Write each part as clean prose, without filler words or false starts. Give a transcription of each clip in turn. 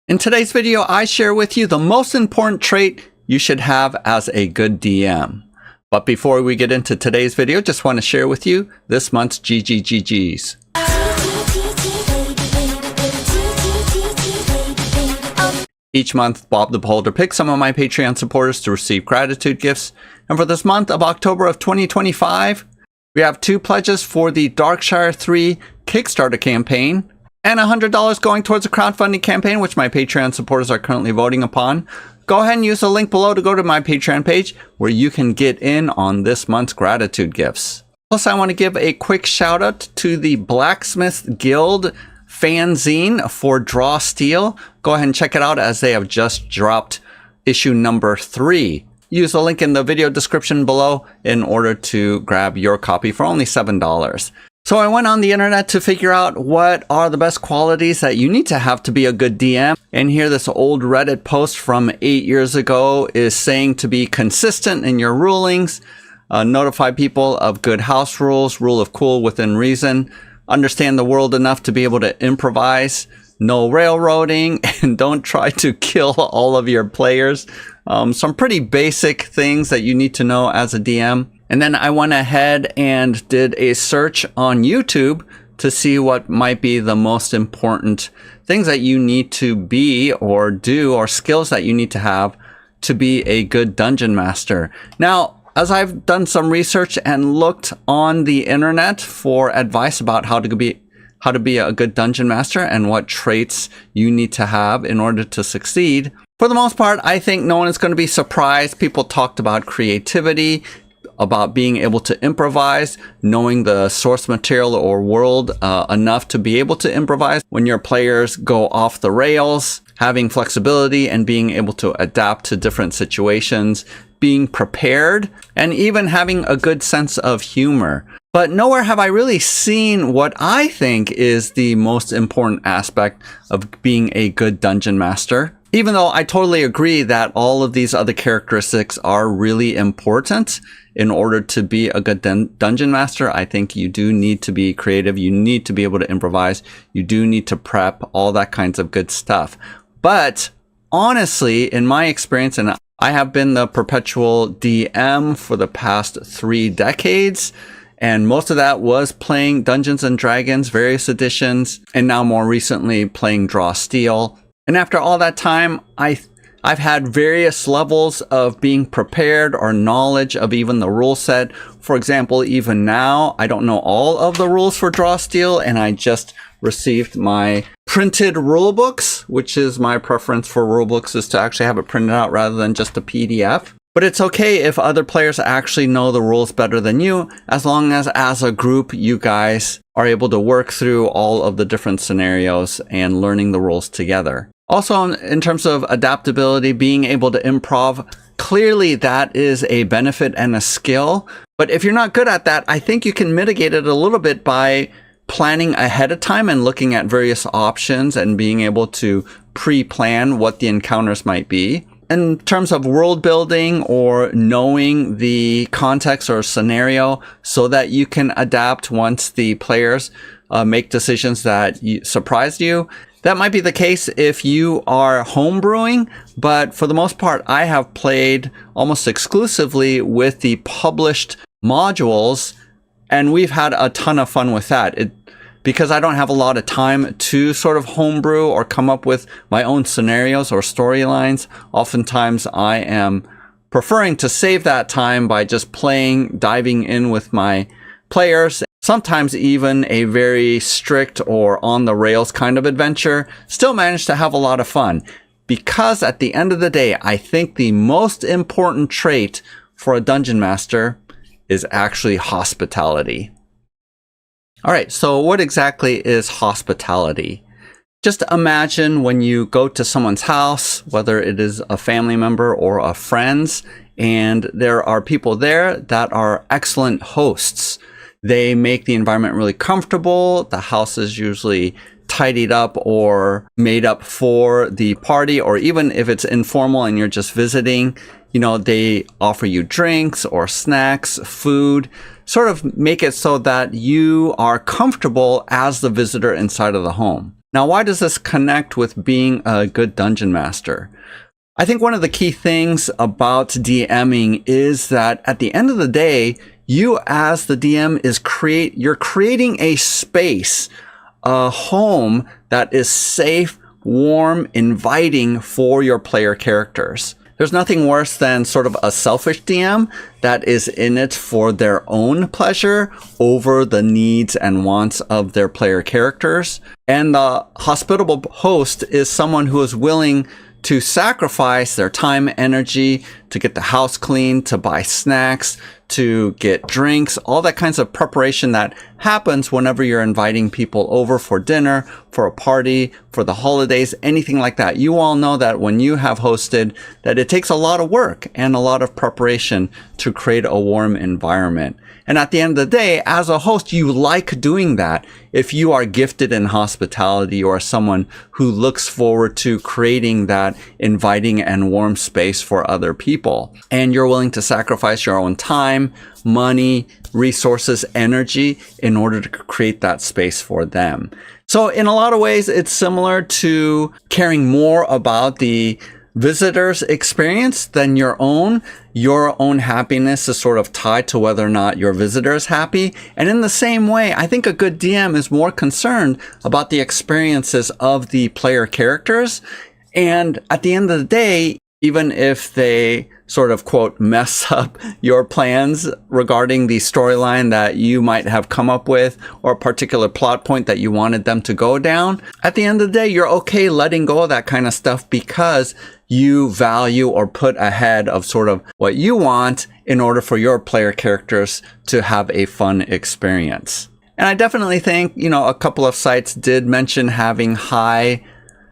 In today's video, I share with you the most important trait you should have as a good DM. But before we get into today's video, just want to share with you this month's GGGGs. Each month, Bob the Beholder picks some of my Patreon supporters to receive gratitude gifts. And for this month of October of 2025, we have 2 pledges for the Darkshire 3 Kickstarter campaign, and $100 going towards a crowdfunding campaign, which my Patreon supporters are currently voting upon. Go ahead and use the link below to go to my Patreon page where you can get in on this month's gratitude gifts. Plus, I want to give a quick shout out to the Blacksmith Guild fanzine for Draw Steel. Go ahead and check it out as they have just dropped issue number 3. Use the link in the video description below in order to grab your copy for only $7. So I went on the internet to figure out what are the best qualities that you need to have to be a good DM. And here this old Reddit post from 8 years ago is saying to be consistent in your rulings, notify people of good house rules, rule of cool within reason, understand the world enough to be able to improvise, no railroading, and don't try to kill all of your players. Some pretty basic things that you need to know as a DM. And then I went ahead and did a search on YouTube to see what might be the most important things that you need to be or do, or skills that you need to have to be a good dungeon master. Now, as I've done some research and looked on the internet for advice about how to be a good dungeon master and what traits you need to have in order to succeed, for the most part, I think no one is going to be surprised. People talked about creativity, about being able to improvise, knowing the source material or world enough to be able to improvise when your players go off the rails, having flexibility and being able to adapt to different situations, being prepared, and even having a good sense of humor. But nowhere have I really seen what I think is the most important aspect of being a good dungeon master. Even though I totally agree that all of these other characteristics are really important in order to be a good dungeon master, I think you do need to be creative. You need to be able to improvise. You do need to prep, all that kinds of good stuff. But honestly, in my experience, and I have been the perpetual DM for the past 3 decades, and most of that was playing Dungeons and Dragons, various editions, and now more recently playing Draw Steel. And after all that time, I've had various levels of being prepared or knowledge of even the rule set. For example, even now, I don't know all of the rules for Draw Steel, and I just received my printed rule books, which is my preference for rule books, is to actually have it printed out rather than just a PDF. But it's okay if other players actually know the rules better than you, as long as a group, you guys are able to work through all of the different scenarios and learning the rules together. Also, in terms of adaptability, being able to improv, clearly that is a benefit and a skill. But if you're not good at that, I think you can mitigate it a little bit by planning ahead of time and looking at various options and being able to pre-plan what the encounters might be. In terms of world building or knowing the context or scenario so that you can adapt once the players make decisions that surprise you. That might be the case if you are homebrewing, but for the most part, I have played almost exclusively with the published modules, and we've had a ton of fun with that. Because I don't have a lot of time to sort of homebrew or come up with my own scenarios or storylines, oftentimes I am preferring to save that time by just playing, diving in with my players. Sometimes even a very strict or on the rails kind of adventure, still manage to have a lot of fun. Because at the end of the day, I think the most important trait for a dungeon master is actually hospitality. All right, so what exactly is hospitality? Just imagine when you go to someone's house, whether it is a family member or a friend's, and there are people there that are excellent hosts. They make the environment really comfortable. The house is usually tidied up or made up for the party, or even if it's informal and you're just visiting, you know, they offer you drinks or snacks, food, sort of make it so that you are comfortable as the visitor inside of the home. Now, why does this connect with being a good dungeon master? I think one of the key things about DMing is that at the end of the day, you as the DM you're creating a space, a home that is safe, warm, inviting for your player characters. There's nothing worse than sort of a selfish DM that is in it for their own pleasure over the needs and wants of their player characters. And the hospitable host is someone who is willing to sacrifice their time, energy, to get the house clean, to buy snacks, to get drinks, all that kinds of preparation that happens whenever you're inviting people over for dinner, for a party, for the holidays, anything like that. You all know that when you have hosted, that it takes a lot of work and a lot of preparation to create a warm environment. And at the end of the day, as a host, you like doing that. If you are gifted in hospitality or someone who looks forward to creating that inviting and warm space for other people, and you're willing to sacrifice your own time, money, resources, energy in order to create that space for them. So in a lot of ways, it's similar to caring more about the visitor's experience than your own. Your own happiness is sort of tied to whether or not your visitor is happy. And in the same way, I think a good DM is more concerned about the experiences of the player characters. And at the end of the day, even if they sort of, quote, mess up your plans regarding the storyline that you might have come up with or a particular plot point that you wanted them to go down, at the end of the day, you're okay letting go of that kind of stuff because you value or put ahead of sort of what you want in order for your player characters to have a fun experience. And I definitely think, a couple of sites did mention having high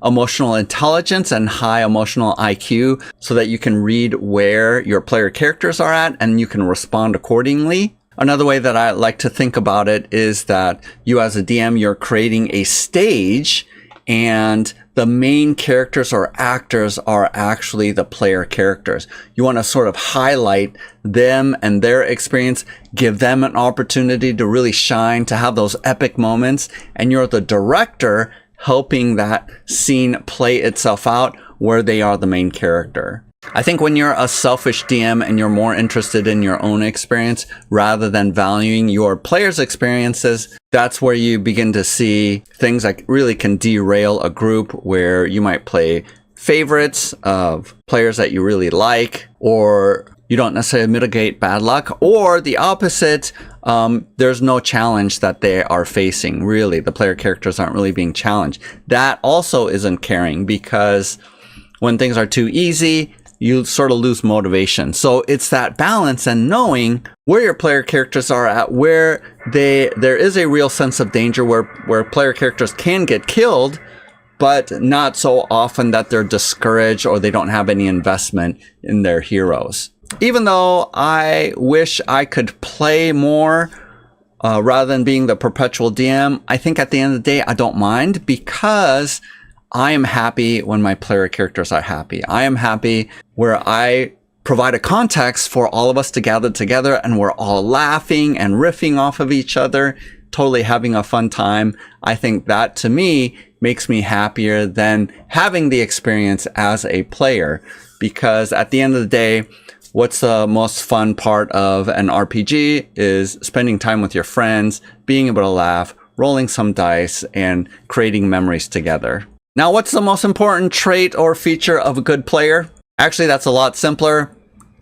emotional intelligence and high emotional IQ so that you can read where your player characters are at and you can respond accordingly. Another way that I like to think about it is that you as a DM, you're creating a stage and the main characters or actors are actually the player characters. You want to sort of highlight them and their experience, give them an opportunity to really shine, to have those epic moments, and you're the director helping that scene play itself out where they are the main character. I think when you're a selfish DM and you're more interested in your own experience rather than valuing your players' experiences, that's where you begin to see things that really can derail a group, where you might play favorites of players that you really like, or you don't necessarily mitigate bad luck, or the opposite, there's no challenge that they are facing. Really, the player characters aren't really being challenged. That also isn't caring, because when things are too easy, you sort of lose motivation. So it's that balance and knowing where your player characters are at, where there is a real sense of danger, where player characters can get killed, but not so often that they're discouraged or they don't have any investment in their heroes. Even though I wish I could play more rather than being the perpetual DM, I think at the end of the day, I don't mind, because I am happy when my player characters are happy. I am happy where I provide a context for all of us to gather together and we're all laughing and riffing off of each other, totally having a fun time. I think that, to me, makes me happier than having the experience as a player, because at the end of the day, what's the most fun part of an RPG is spending time with your friends, being able to laugh, rolling some dice, and creating memories together. Now, what's the most important trait or feature of a good player? Actually, that's a lot simpler.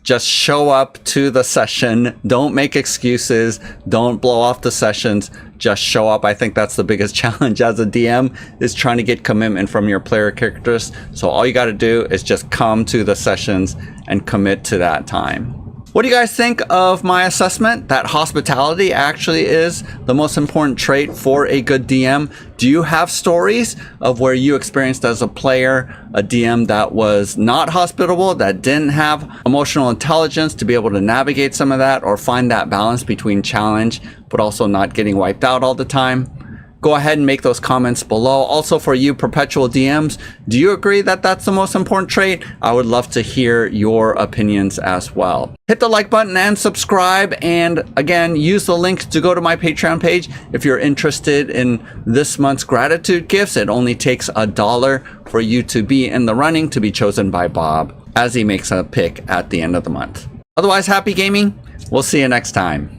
Just show up to the session. Don't make excuses. Don't blow off the sessions. Just show up. I think that's the biggest challenge as a DM, is trying to get commitment from your player characters. So all you got to do is just come to the sessions and commit to that time. What do you guys think of my assessment that hospitality actually is the most important trait for a good DM? Do you have stories of where you experienced as a player a DM that was not hospitable, that didn't have emotional intelligence to be able to navigate some of that or find that balance between challenge but also not getting wiped out all the time? go ahead and make those comments below. Also for you perpetual DMs, do you agree that that's the most important trait? I would love to hear your opinions as well. Hit the like button and subscribe, and again, use the link to go to my Patreon page if you're interested in this month's gratitude gifts. It only takes $1 for you to be in the running to be chosen by Bob as he makes a pick at the end of the month. Otherwise, happy gaming. We'll see you next time.